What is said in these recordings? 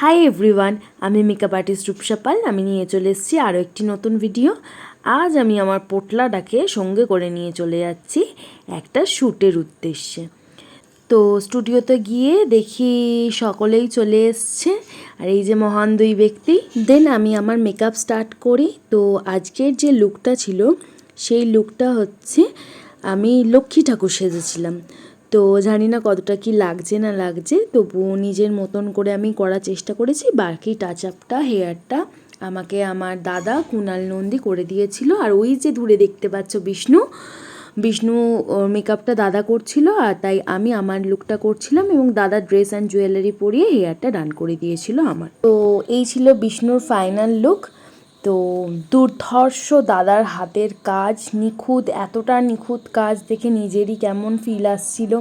Hi everyone, আমি makeup artist Rupsa পাল। আমি নিয়ে চলে এসেছি আরও একটি নতুন ভিডিও। আজ আমি আমার পোটলাটাকে সঙ্গে করে নিয়ে চলে যাচ্ছি একটা শ্যুটের উদ্দেশ্যে। তো স্টুডিওতে গিয়ে দেখি সকলেই চলে এসছে, আর এই যে মহান দুই ব্যক্তি। দেন আমি আমার মেকআপ স্টার্ট করি। তো আজকের যে লুকটা ছিল সেই লুকটা হচ্ছে আমি লক্ষ্মী ঠাকুর সেজেছিলাম। তো জানি না কতটা কি লাগছে না লাগছে, তবুও নিজের মতন করে আমি করার চেষ্টা করেছি। বাকি টাচ আপটা, হেয়ারটা আমাকে আমার দাদা কুনাল নন্দী করে দিয়েছিল। আর ওই যে দূরে দেখতে পাচ্ছ বিষ্ণু মেকআপটা দাদা করছিল, আর তাই আমি আমার লুকটা করছিলাম এবং দাদা ড্রেস অ্যান্ড জুয়েলারি পরিয়ে হেয়ারটা ডান করে দিয়েছিল আমার। তো এই ছিল বিষ্ণুর ফাইনাল লুক। তো দুর্ধর্ষ দাদার হাতের কাজ, নিখুঁত, এতটা নিখুঁত কাজ দেখে নিজেরই কেমন ফিল আসছিল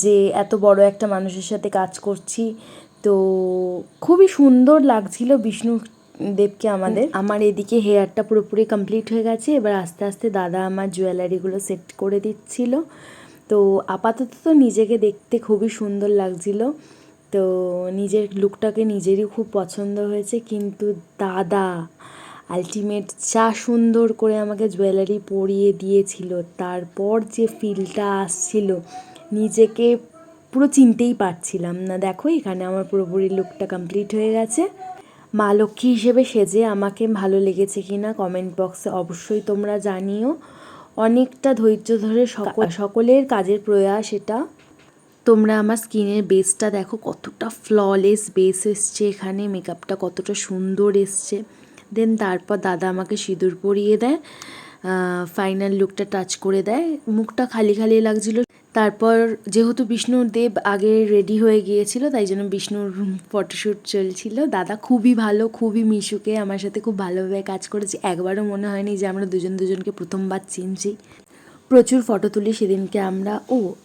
যে এত বড় একটা মানুষের সাথে কাজ করছি। তো খুবই সুন্দর লাগছিল বিষ্ণু দেবকে আমার এদিকে হেয়ারটা পুরোপুরি কমপ্লিট হয়ে গেছে। এবার আস্তে আস্তে দাদা আমার জুয়েলারিগুলো সেট করে দিচ্ছিল। তো আপাতত তো নিজেকে দেখতে খুবই সুন্দর লাগছিল। তো নিজের লুকটাকে নিজেরই খুব পছন্দ হয়েছে, কিন্তু দাদা আলটিমেট যা সুন্দর করে আমাকে জুয়েলারি পরিয়ে দিয়েছিল, তারপর যে ফিলটা আসছিল নিজেকে পুরো চিনতেই পারছিলাম না। দেখো এখানে আমার পুরোপুরি লুকটা কমপ্লিট হয়ে গেছে। মা লক্ষ্মী হিসেবে সেজে আমাকে ভালো লেগেছে কিনা কমেন্ট বক্সে অবশ্যই তোমরা জানিও। অনেকটা ধৈর্য ধরে সকলের কাজের প্রয়াস এটা। তোমরা আমার স্কিনের বেসটা দেখো, কতটা ফ্ললেস বেস এসছে, এখানে মেকআপটা কতটা সুন্দর এসছে। দেন তারপর দাদা আমাকে সিঁদুর পরিয়ে দেয়, ফাইনাল লুকটা টাচ করে দেয়। মুখটা খালি খালি লাগছিল। তারপর যেহেতু বিষ্ণুদেব আগে রেডি হয়ে গিয়েছিল, তাই জন্য বিষ্ণুর ফটোশ্যুট চলছিল। দাদা খুবই ভালো, খুবই মিশুকে আমার সাথে খুব ভালোভাবে কাজ করেছে। একবারও মনে হয়নি যে আমরা দুজনকে প্রথমবার চিনছি। প্রচুর ফটো তুলি সেদিনকে আমরা।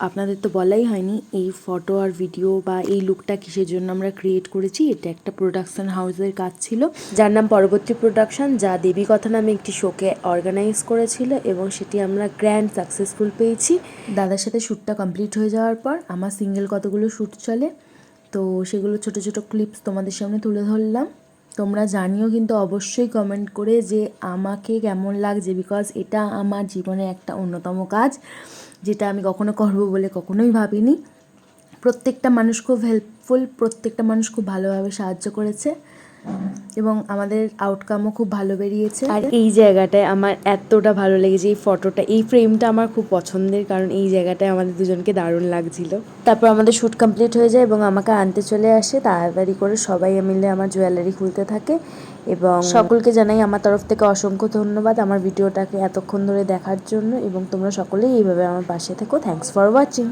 আপনাদের তো বলাই হয়নি এই ফটো আর ভিডিও বা এই লুকটা কিসের জন্য আমরা ক্রিয়েট করেছি। এটা একটা প্রোডাকশন হাউসের কাজ ছিল, যার নাম পরবর্তী প্রোডাকশন, যা দেবী কথা নামে একটি শোকে অর্গানাইজ করেছিল এবং সেটি আমরা গ্র্যান্ড সাকসেসফুল পেয়েছি। দাদার সাথে শ্যুটটা কমপ্লিট হয়ে যাওয়ার পর আমার সিঙ্গেল কতগুলো শ্যুট চলে, তো সেগুলো ছোট ছোট ক্লিপস তোমাদের সামনে তুলে ধরলাম। তোমরা জানিও কিন্তু অবশ্যই কমেন্ট করে যে আমাকে কেমন লাগছে, বিকজ এটা আমার জীবনে একটা অন্যতম কাজ, যেটা আমি কখনো করবো বলে কখনোই ভাবিনি। প্রত্যেকটা মানুষ খুব হেল্পফুল, প্রত্যেকটা মানুষ খুব ভালোভাবে সাহায্য করেছে এবং আমাদের আউটকামও খুব ভালো বেরিয়েছে। আর এই জায়গাটায় আমার এতটা ভালো লেগেছে, এই ফটোটা, এই ফ্রেমটা আমার খুব পছন্দের, কারণ এই জায়গাটায় আমাদের দুজনকে দারুণ লাগছিল। তারপর আমাদের শ্যুট কমপ্লিট হয়ে যায় এবং আমাকে আনতে চলে আসে। তাড়াতাড়ি করে সবাই মিলে আমার জুয়েলারি খুলতে থাকে এবং সকলকে জানাই আমার তরফ থেকে অসংখ্য ধন্যবাদ আমার ভিডিওটাকে এতক্ষণ ধরে দেখার জন্য, এবং তোমরা সকলেই এইভাবে আমার পাশে থেকো। Thanks for watching.